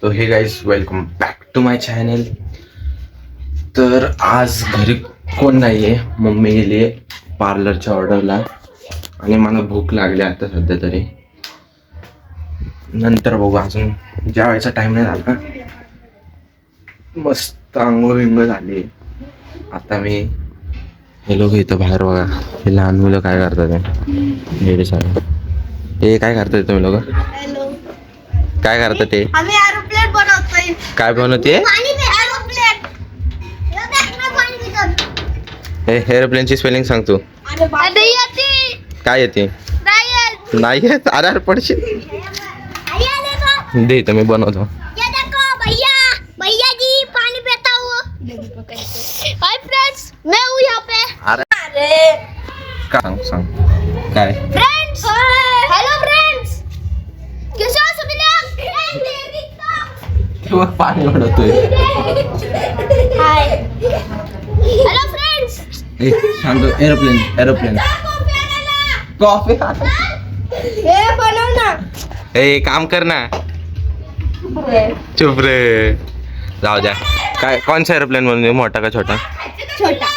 तो hey guys welcome back to my channel. तर आज घरी कोण नाही आहे, मम्मी गेली आहे पार्लरच्या ऑर्डरला आणि मला भूक लागली आता सध्या तरी. नंतर बघू, अजून जेवायचा टाइम नाही झाला. मस्त आंघोळ विंघोळ झाली. आता मी हे लोक इथं बाहेर बघा, हे लहान मुलं काय करतात हे काय करतात तुम्ही लोक? काय करतात ते? आम्ही एरोप्लेन बनवतोय. काय बनवते? एरोप्लेनची स्पेलिंग सांग तू. काय येते? नाही येत. अरे पडशील. दे तर मी बनवतो. हाय फ्रेंड्स, मैं हूँ यहाँ पे. अरे सांग सांग काय? फ्रेंड्स, हेलो फ्रेंड्स, कैसे हो सभी लोग? तेव्हा पाणी ओढतोय. हाय, हेलो फ्रेंड्स. सांगतो एरोप्लेन कॉफी. हे बनव ना. ए काम कर ना. चुप रे. जाऊ द्या. काय कोणचा एरोप्लेन बनवू? मोठा का छोटा? छोटा.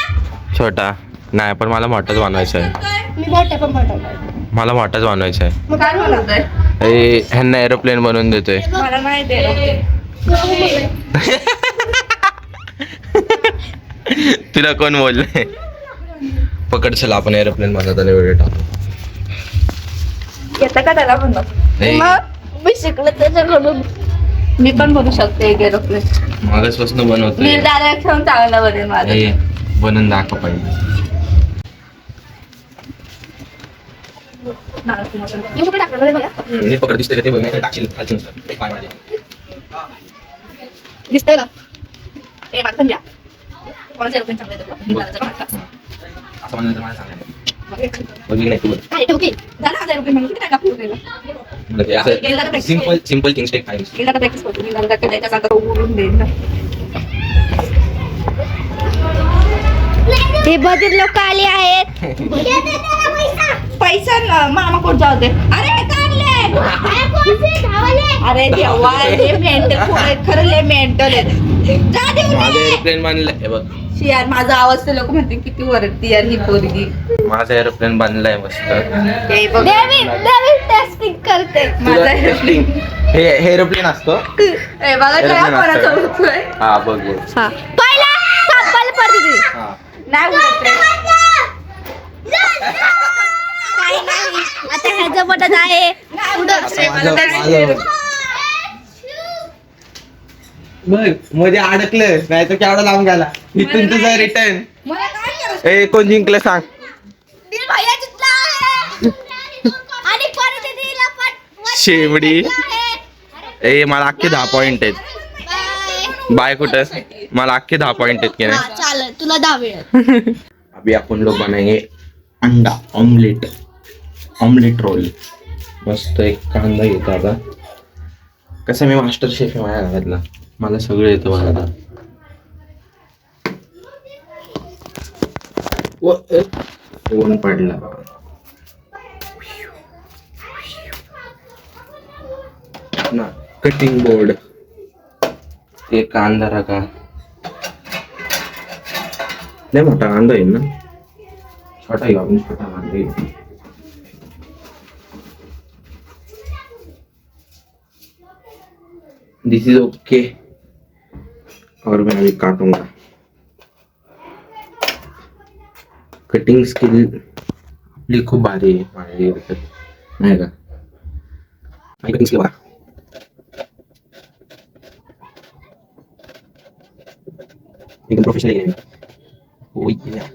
छोटा नाही, पण मला मोठाच बनवायचा आहे. मी मोठा पण बनवणार. मला मोठाच बनवायचा आहे. मग काय बनवतोय? ह्यांना एरोप्लेन बनवून देतोय. मला नाही दे. तुला कोण बोललंय? पकड, चला आपण एरोप्लेन बनवताना व्हिडिओ टाकू. येतं का त्याला बनवत? ए. मग मी शिकलो त्याच्याकडून. मी पण बनवू शकते एक एरोप्लेन. मागासपासून बनवतोय. मी डायरेक्शन चांगला बनेल माझं. ए, बनवून दाखव पाहिजे. मी कुठे टाकलं बघा. हे पकड, दिसतंय का ते? बघ, नाही तर टाकशील खालची नुसतं. ते पाय माझे. दिसतंय का? ए माझं पण द्या. कोणाचं एरोप्लेन चांगलं येतं? मी दादाचं पण टाकतो. असं म्हणलं तर मला सांगायला. बघितलं नाही तू बघ. काय ठेवू की? झालं माझं एरोप्लेन म्हणून किती टाका फिरवलेलं. म्हणजे असं सिम्पल थिंग्स टेक टाइम. गेला तर प्रॅक्टिस करतो. मी दादा त्याच्या सांगता उडून देईन ना. हे बधीर लोक आले आहेत. पैसा मामा कोण जाऊ दे. अरे काढले. अरे देवा, हे मेंटल खरं लय मेंटल आहे. जा देऊ माझं एरोप्लेन बांधलंय. हे बघ, यार माझा आवाज तर लोक म्हणते किती वरडती यार ही पोरगी. माझं एरोप्लेन बांधलंय मस्त. हे बघ, टेस्टिंग करते. माझा टेस्टिंग. हे एरोप्लेन असतो. हे बघा Aeroplane तेव्हा कोणाचा असतं. उडतोय. हा बघ बघ. हा पहिला थांबायला पडते. हा. नाही उडत रे. काही नाही, आता ह्याचं बटन आहे. उडत रे. मला माझं- बघ मध्ये अडकलं, नाही तर केवढा लांब गेला. इथून तुझा रिटर्न. मला काय करायचं? ए कोण जिंकलं सांग? दिल भैया जितला आहे. आणि परत दिला पण शेवडी. ए मला अख्खे 10 पॉइंट आहेत. बाय कुठं? मला अख्खे 10 पॉइंट आहेत की नाही? चालेल, तुला 10 वेळ. अभी अपन लोग बनाएंगे अंडा ऑमलेट रोल. मस्त एक कांदा घेतो आता. कसं मी मास्टर शेफ आहे माझ्या घरातला, मला सगळं येतं बनायला. ऊन पडला. ना कटिंग बोर्ड, ते कांदा रका. लय मोठा कांदा आहे ना. छोटा घेऊ आपण, छोटा कांदा घेऊ. दिस इज ओके. और मैं अभी काटूंगा. कटिंग स्किल आपली खूप भारी आहे माझ्या याच्यात, नाही का? कटिंग स्किल एकदम प्रोफेशनल आहे. Oh yeah.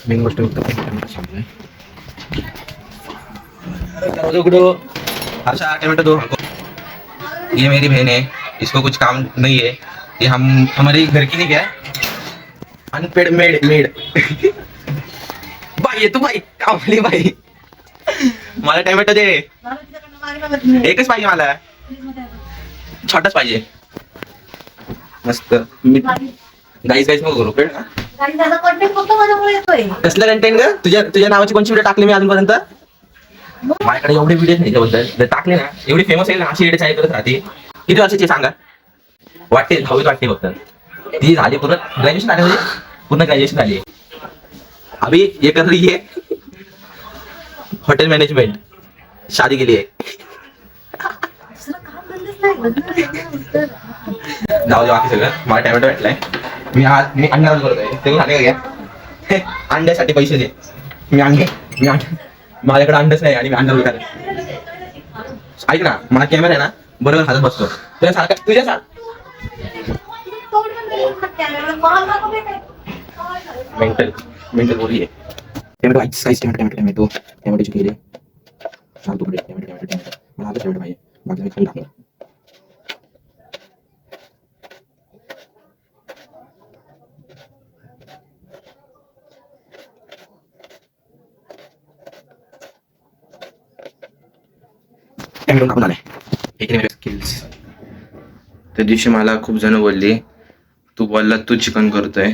मेन गोष्ट अच्छा टमाटो दो हमको. ये मेरी बहन है, इसको कुछ काम नहीं है. ये हमारे घर की नहीं क्या अनपेड मेड. बाई ये तू बाई काम वाली बाई. मला टोमॅटो दे. एकच पाहिजे मला. छोटाच पाहिजे. मस्त. गाईस नको करू पेड. आणि त्याचा कंटेंट फक्त माझ्यामुळे येतोय. कसलं कंटेंट ग? तुझ्या नावाची कोणची व्हिडिओ टाकली मी अजूनपर्यंत? माझ्याकडे एवढे व्हिडिओ नाही त्याबद्दल. जर टाकले ना, एवढी फेमस आहे ना, अशी एडिट करत राहते. किती वर्षाची सांगा? वाटते 10वीत वाटते फक्त. ती झाली पूर्ण ग्रॅज्युएशन झाली, म्हणजे पूर्ण ग्रॅज्युएशन झाली. अभी ये कर रही है हॉटेल मॅनेजमेंट, शादी के लिए. दुसरं काम धंदाच नाही, लग्न जाऊ दे बाकी सगळं. मला टॅमॅटो भेटलाय. मी अंडा रोल करतोय. ते खाणे का घ्या? अंड्यासाठी पैसे दे. मी अंडे माझ्याकडे अंडच नाही आणि मी अंडा रोल करतो. ऐक ना, मला कॅमेरा आहे ना बरोबर हातात बसतो. तुझ्या मेंटल बोली आहे. टॅमॅटो साईज टॅमॅटोची केली. छान तुकडे टॅमॅटो मला आता टॅमॅटो पाहिजे. बाकी मी खाली टाकलं. टॅमॅटो कापून आलाय. स्किल्स. त्या दिवशी मला खूप जण बोलली, तू बोलला तू चिकन करतोय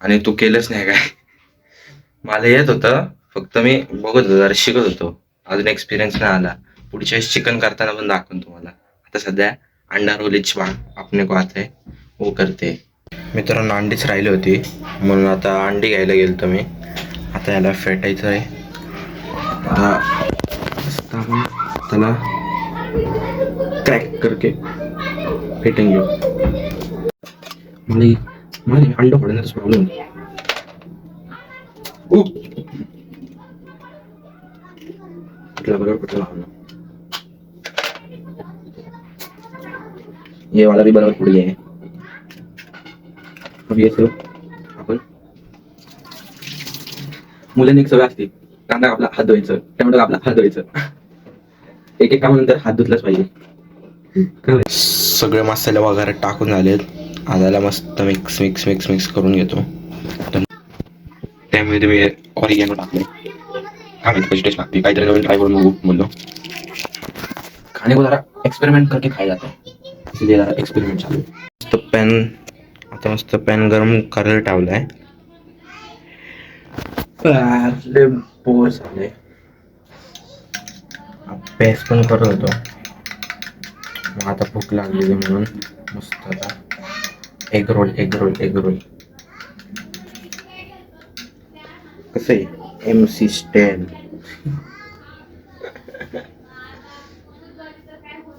आणि तू केलंच नाही काय. मला येत होतं, फक्त मी बघत होतो, जरा शिकत होतो. अजून एक्सपिरियन्स नाही आला. पुढच्या वेळेस चिकन करताना पण दाखवून तुम्हाला. आता सध्या अंडा रोलीच आपने को आता है वो करते. मित्रांनो, अंडीच राहिली होती म्हणून आता अंडी घ्यायला गेलो मी. आता याला फेटायचं आहे. आता त्याला क्रॅक करके फेटेंगे. मला अंडा फोडण्याचाच प्रॉब्लेम. बरोबर कुठला लावलं. ये वाला भी बरोबर पुढे आहे. आपण मुलांनी एक सवय असते, कांदा आपला हात धुवायचं, टॅमॅटो आपला हात धुवायचं. एक कामानंतर हात धुतलाच पाहिजे. सगळे मसाले वगैरे टाकून झालेत. आल्याला मस्त मिक्स करून घेतो. त्यामध्ये मी ऑरिगॅनो टाकले. काय माहिती कशी टेस्ट लागते, काहीतरी नवीन ट्राय करून बघू म्हणलो. खाने को जरा एक्सपेरिमेंट करके खाया जाता है, इसलिए जरा एक्सपेरिमेंट चालू. मस्त पॅन गरम करायला ठेवलाय. बोर झाले. अभ्यास पण करत होतो. आता भूक लागलेली म्हणून मस्त आता एग रोल. कसं आहे MC स्टॅन.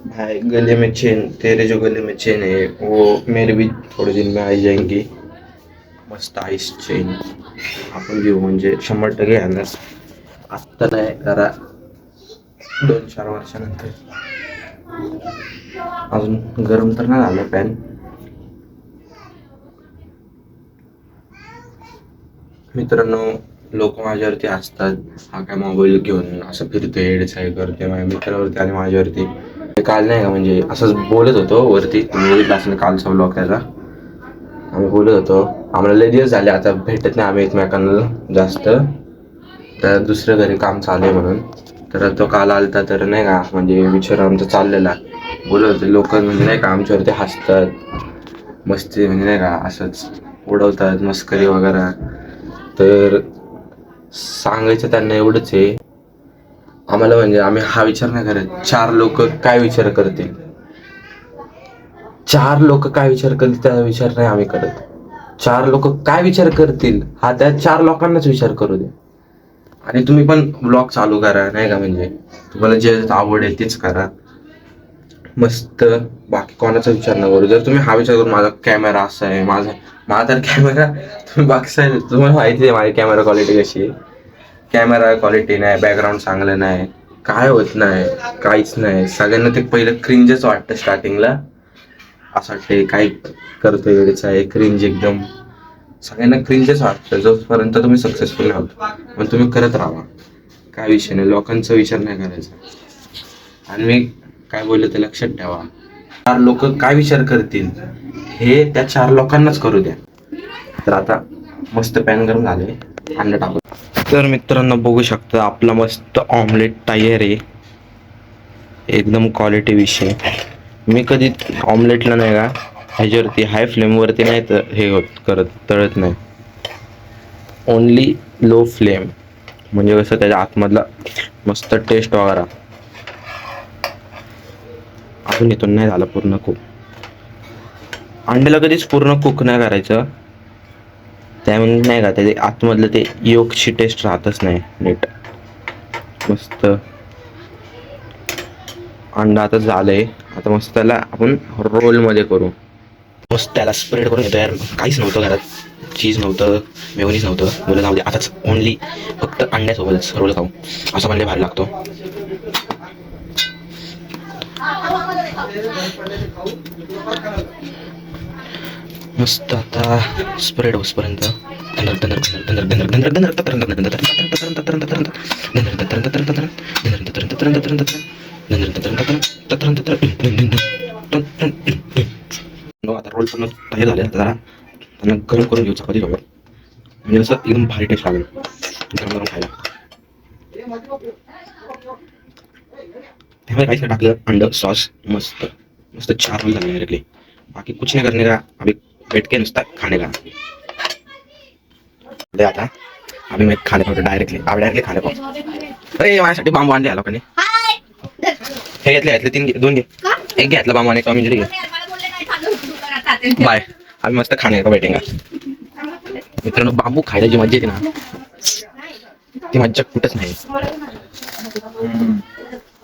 भाई गले में चेन, तेरे जो गले में चेन है वो मेरे भी थोड़े दिन में आ जाएंगी. मस्त आईस चेन आपण घेऊ, म्हणजे 100% येणार. आत्ता नाही, जरा 2-4 वर्षानंतर. अजून गरम तर नाही झालं पॅन. मित्रांनो, लोक माझ्यावरती हसतात, हा काय मोबाईल घेऊन असं फिरतोय, एडसाय करतोय. माझ्या मित्रावरती आणि माझ्यावरती. काल नाही का, म्हणजे असंच बोलत होतो वरती. तुम्ही बघितलं असेल कालचा व्लॉग त्याचा. आम्ही बोलत होतो, आम्हाला लय दिवस झाले आता भेटत नाही आम्ही एकमेकांना जास्त. तर दुसऱ्या घरी काम चालू आहे म्हणून. तर तो काल आलता, तर नाही का म्हणजे विचार आमचा चाललेला. बोलत होते लोक, म्हणजे नाही का आमच्यावरती हसतात, मस्ती म्हणजे नाही का असंच उडवतात, मस्करी वगैरे. तर सांगायचं त्यांना एवढंच आहे, आम्हाला म्हणजे आम्ही हा विचार नाही करत 4 लोक काय विचार करतील. 4 लोक काय विचार करतील त्याचा विचार नाही आम्ही करत. 4 लोक काय विचार करतील हा त्या 4 लोकांनाच विचार करू दे. आणि तुम्ही पण ब्लॉग चालू करा, नाही का, म्हणजे तुम्हाला जे आवड आहे तेच करा मस्त. बाकी कोणाचा विचार न करू. जर तुम्ही हा विचार करून माझा कॅमेरा असा आहे, माझा तर कॅमेरा तुम्ही बघसाल, तुम्हाला माहिती आहे माझी कॅमेरा क्वालिटी कशी आहे. कॅमेरा क्वालिटी नाही, बॅकग्राऊंड चांगलं नाही, काय होत नाही, काहीच नाही. सगळ्यांना ते पहिलं क्रिंजच वाटतं स्टार्टिंगला. असं वाटतं काय करतोय वेळेचा आहे, क्रिंज एकदम. सगळ्यांना क्रिंजच वाटतं. जोपर्यंत तुम्ही सक्सेसफुल नाही होत पण तुम्ही करत राहा, काय विषय नाही. लोकांचा विचार नाही करायचा. आणि मी काय बोललो ते लक्षात ठेवा, 4 लोक काय विचार करतील हे त्या 4 लोकांनाच करू द्या. तर आता मस्त पॅन गरम झाले, अंडा टाकू. तर मित्रांनो बघू शकता आपला मस्त ऑमलेट तयार आहे. एकदम क्वालिटी विषय. मी कधी ऑमलेटला नाही का ह्याच्यावरती हाय फ्लेमवरती नाही तर हे होत करत तळत नाही. ओनली लो फ्लेम, म्हणजे कसं त्याच्या आतमधला मस्त टेस्ट वगैरे. अजून इथून नाही झालं पूर्ण कुक. अंड्याला कधीच पूर्ण कुक नाही करायचं, त्यामुळे नाही का त्याचे आतमधलं ते योकची टेस्ट राहतच नाही नीट. मस्त अंडा आता झालंय. आता मस्त त्याला आपण रोलमध्ये करू. मस्त त्याला स्प्रेड करून घेतो यार. काहीच नव्हतं घरात, चीज नव्हतं, मेयोनीज नव्हतं. मुलं जाऊ दे, आताच ओनली फक्त अंड्यासोबतच रोल खाऊ असं म्हणले भारी लागतो. मस्त आता स्प्रेड होसपर्यंत आता रोल पूर्ण तयार झाले. जरा त्यांना गरम करून घेऊ चपाती सोबत, म्हणजे असं एकदम भारी टेस्ट लागेल गरम गरम खायला. त्यामुळे काहीच नाही टाकलं, अंड सॉस मस्त मस्त 4 रोल झाले डायरेक्टली. बाकी कुछ नहीं करने का, अभी बैठ के नुसता खाने का. आता अभी मैं खाने पाहतो डायरेक्टली खाने पाहतो. अरे माझ्यासाठी बांबू आणले लोकांनी. हाय हे घेतले 2 घे. एक घेतला बांबू आणि कमी घे. मला बोलले नाही खाल्लं तू करा चालते. बाय. आम्ही मस्त खाणे का बैठेंगा. मित्रांनो, बांबू खायला जी मजा येते ना, ती मज्जा कुठंच नाही.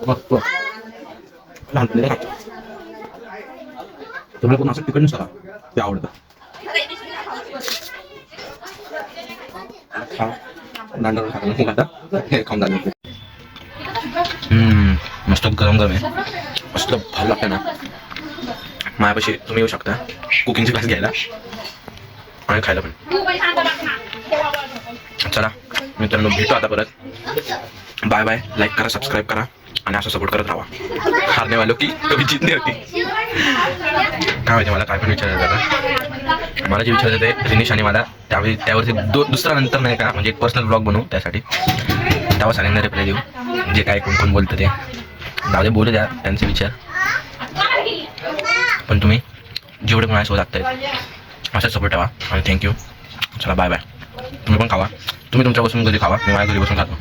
मस्त लहानपणी तुम्हाला कोण असं तिकड नसतं ते आवडतं. दांडावर खाऊन झालं. मस्त गरम गरम आहे, मस्त भारी लागतं ना. माझ्यापाशी तुम्ही येऊ शकता कुकिंगचे क्लास घ्यायला आणि खायला पण. चला मित्रांनो, भेटू आता परत. Bye bye. लाईक करा, सबस्क्राईब करा आणि असं सपोर्ट करत राहा. हारने वालो की कभी जीतने होती. काय माहिती मला काय पण विचारायचं आता. मला जे विचारायचं ते रिनिश आणि मला त्यावरती दुसरा नंतर नाही का, म्हणजे एक पर्सनल ब्लॉग बनवू त्यासाठी. तेव्हा सगळ्यांना रिप्लाय देऊ जे काय कोण कोण बोलतं ते. जाऊ दे, बोलू द्या त्यांचे विचार. पण तुम्ही जेवढे माझ्यासोबत लागतायत असंच सपोर्ट ठेवा आणि थँक्यू. चला बाय बाय. तुम्ही पण खावा, तुम्ही तुमच्या बसून घरी खावा, मी माझ्या घरी बसून खातो.